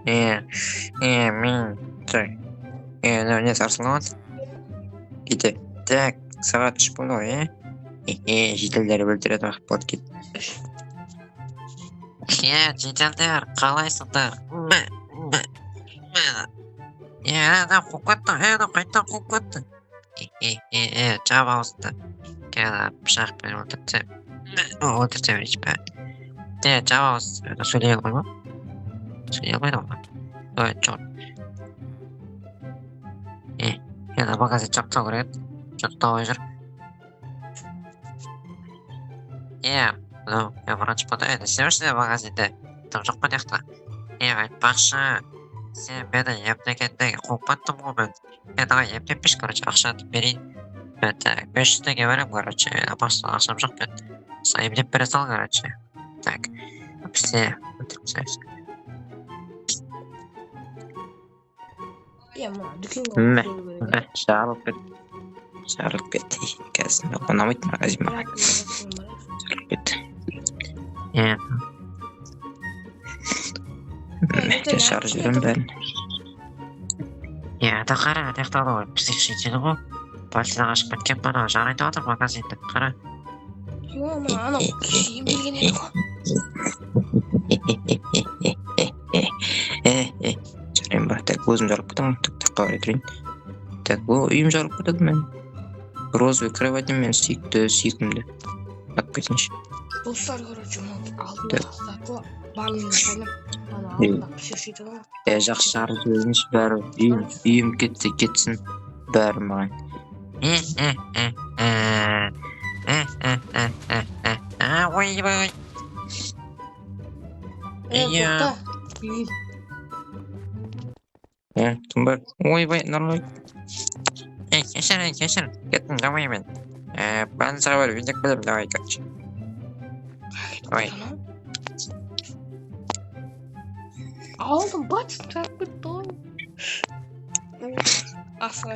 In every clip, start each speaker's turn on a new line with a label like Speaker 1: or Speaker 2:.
Speaker 1: Мен не сарсылған кейде так сағат 3 болды ғой жеделдер бөлтіреді уақыт болды кет жеделдер қалайсыңдар адам қуып кетті адам қайттан қуып кетті жап аузыңды қазір пышақпен өлтірсем ешпә жап аузыңды сөйлей алмай ма сөйлей алмайды ғой ой черт енді магазин жаптау керек еді жоқтауы жүр мынау врачпада енді істемеші магазинде тым жоқ па жақта айтпақшы сен мені емдегенде қуып кеттің ғой мен енді емдеп берші короче ақшаны берейін мен так 500 теңге беремін короче ақшам жоқ екен сол емдеп бере сал короче так бізде жарылып кетті қазір ұнамайды магазин маған жарылып кетті шығарып жіберемін бәрін ана қара аяқталды ғой бізде жетеді ғой полицияға қашып кеткен бана жарайды жатыр магазинді қара
Speaker 2: анау киім келген еді ғой
Speaker 1: жарайын ба так өзім жарылып кетемін таққа қарай тұрайын так үйім жарылып кетеді мен розовый кроватім мен сүйкімді алып кетейінші
Speaker 2: достар короче алдында балын алдында сөйтеді ғой
Speaker 1: жақсы жарылып жіберіңізші бәрі үйім кетсін бәрі маған ойбай кім бар ойбай нормально кешір кеттім давай мен больницаға барып емдеп келемін давай короче ой
Speaker 2: алдым батып тұрып кетті ғой асыға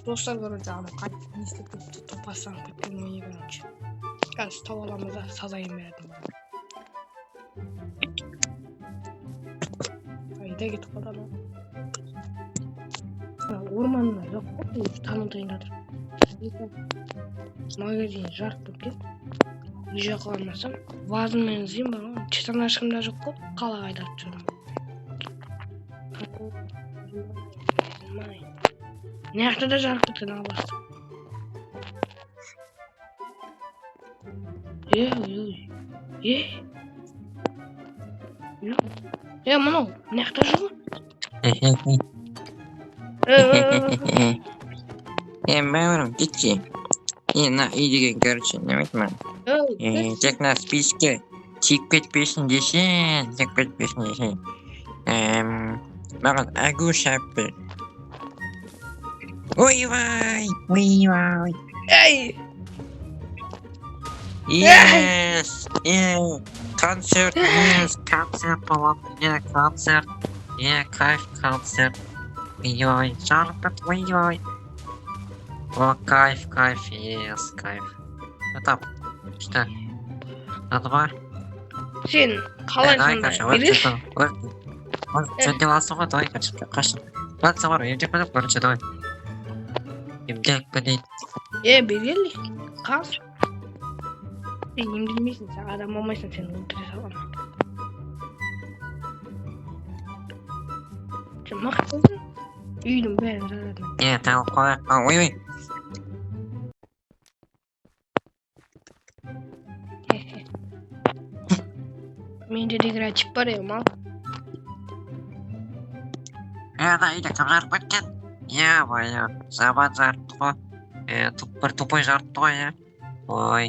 Speaker 2: достар короче ана қайтып не істеп кетті топастанып кеткен міне короче қазір тауып аламыз да сазайын бердім айда кетіп қалды анау орманда жоқ қой таңдайында тұр магазин жарық кеткен үй жаққа бармасам вазамен іздеймін бар ғой чатан ешкімде жоқ қой қалаға айдап жүрмін мына жақта да жарық кеткен албасты мынау мына жақта жүр ғой
Speaker 1: бауырым кетші мына үй деген короче неме айтты маған тек мына спичка тиіп кетпесін десең маған агу шап бер ойбай концерт болады концерт кайф концерт ой жарылып кетті ойбай о кайф yes кайф это что надо ба
Speaker 2: сен қалайсың
Speaker 1: сен деласың ғой давай қашын полиция бар емдеп келемін короче давай емдеп келейін
Speaker 2: бергелі қазір сен емделмейсің сен адам болмайсың сен өлтіре саламын сен мықты болсың үйдің бәрін жарадың
Speaker 1: тағып қояйық ойбай
Speaker 2: менде деградчик бар мал
Speaker 1: ана үйде кім жарып кеткен бая жаман жарыпты ғой бір тупой жарыпты ғой ой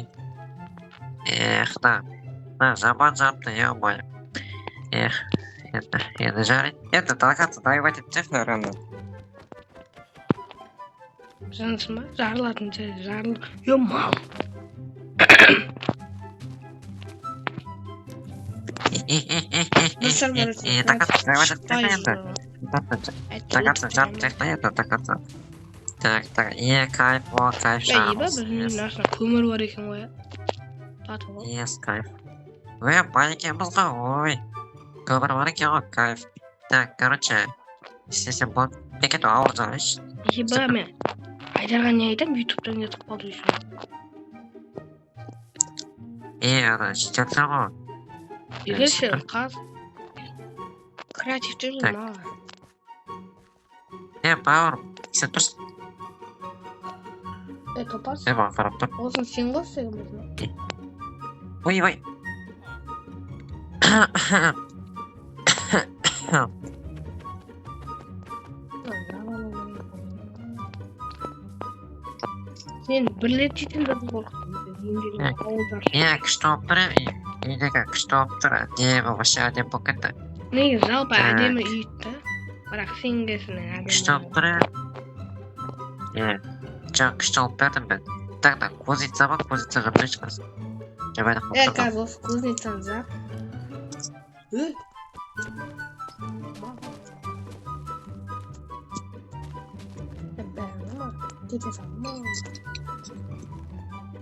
Speaker 1: жаман жарыпты бая енді жарайды енді догадаться доебать етсек наверное
Speaker 2: жынысың ба жарылатын жер мал
Speaker 1: Так, кайф,
Speaker 2: көмір бар екен ғой
Speaker 1: yes кайф бай екенбіз ғой, ой. Көмір бар екен ғой, кайф. Так, короче, істесем болады. Бекет ауыр жарайшы.
Speaker 2: Ебі мен Айдарға не айтам, ютубтан кетіп қалды еще.
Speaker 1: Ана, жетесің ғой.
Speaker 2: Егерші, қаз. Креативті
Speaker 1: Так.
Speaker 2: жүрмін аға.
Speaker 1: Бауырым, сен тұрсың.
Speaker 2: Топас.
Speaker 1: Маған қарап тұр.
Speaker 2: Осын сен ғой істеген болсын.
Speaker 1: Ой.
Speaker 2: Сен бірлет жейтін де қорқыттым. Ауылдар.
Speaker 1: Күшті болып тұр, үйдегі күшті болып тұр. Әдемі, вообще әдемі болып кетті.
Speaker 2: Неге жалпы әдемі үйітті. Бірақ сен кесінің әдемі.
Speaker 1: Күшті болып тұр. Жаңа күшті алып бердім мен. Так, кузница бар, кузница жабдай шығарсың. Жабайда қалып тұрдым.
Speaker 2: Қазір осы кузницаны жап.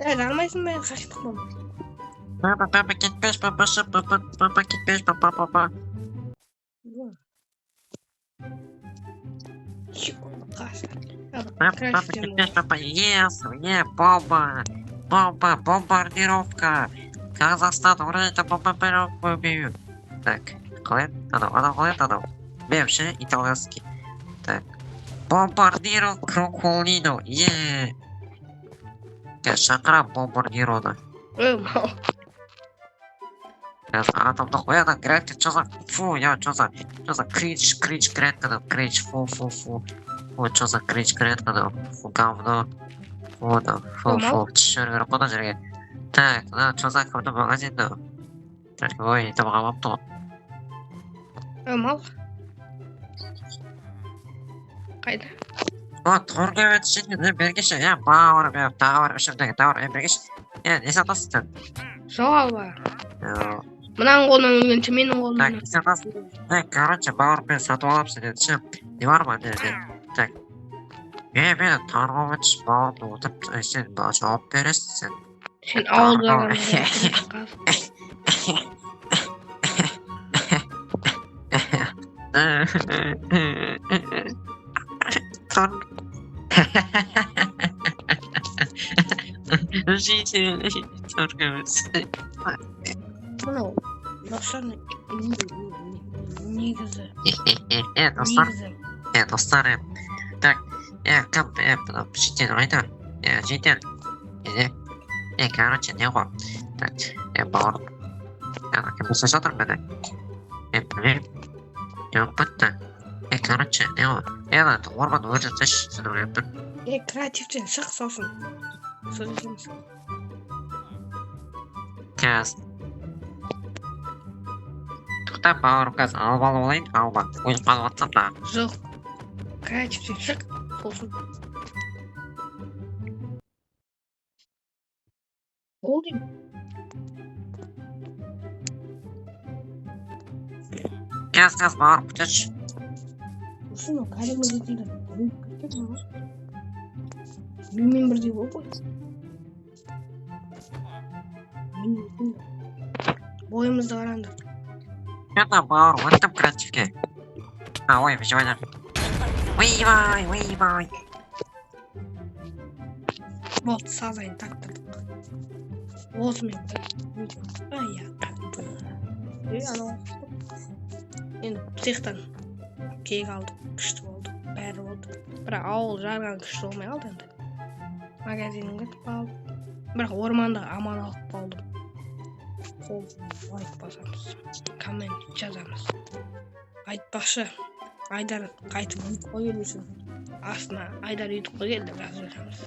Speaker 2: Жармайсың ба, қашықтық бол.
Speaker 1: Папа, кетпеш, папа, кетпеш, папа. Папа, кетпеш, папа, бомбардировка. Казахстан, урайда бомбардировку убью. Так, қалай? Анау қалай? Мен ше, итальянский. Так, бомбардировка Крукулино, шақырам бомбардированы.
Speaker 2: Мал.
Speaker 1: Адамды қояды, грәтті чоза, фу, чоза, крич, грәтті, крич, фу. Ой, чоза, крич, грәтті, фу, говно. Фу, түшір қода жерге. Так, чоза кімді магазинді. Ой, это мағамапты ғой.
Speaker 2: Мал. Қайда?
Speaker 1: Торға өтішін, бергеші, бауырым, бергеші. Не сатасың сен?
Speaker 2: Жоғал ба. Мұнан қолынан өлгенше менің қолынан.
Speaker 1: Так, не сатасың? Короче, бауырым мен сатып алапсың деді ше. Не бар ма деді. Так. Мені торға өтіш бауырымды отырып, сен жауап бересің сен.
Speaker 2: Сен ауылдарға Мынау достар негізі.
Speaker 1: Достар, так, кім, шетел қайда? Жетел. Короче, не ғой? Так, бауырым. Кім болса жатыр мені? Білмеймін. Жоқ бітті. Короче, не ғой? Орман өржі түш, сен ойлап тұр.
Speaker 2: Креативтен шық сосын. Сөйлесеміз.
Speaker 1: Кәз. Тоқта бауырым кәз алып олайын, алма. Өзім алып атсам да.
Speaker 2: Жоқ. Креативтен шық сосын. Ол дейм.
Speaker 1: Кәз бауырым күтеш.
Speaker 2: Осыны кәлемі жетілді. Менімен бірдей болып ой. Бойымызды қараңдар.
Speaker 1: Бауырым, өттім креативке. Ой, жібайдар. Ойбай.
Speaker 2: Вот, сазайын тақтырдық. Осымен. Анау. Енді психтан кек алдық, күшті болды, бәрі болды. Бірақ ауыл жарған күшті болмай қалды енді. Магазинін кетіп қалды. Бірақ орманды аман алып қалдым. Қол лайк басамыз. Коммент жазамыз. Айтпақшы, Айдар қайтып үйіп қойып үшін. Астына Айдар үйіп қойып келді, жазып жатамыз.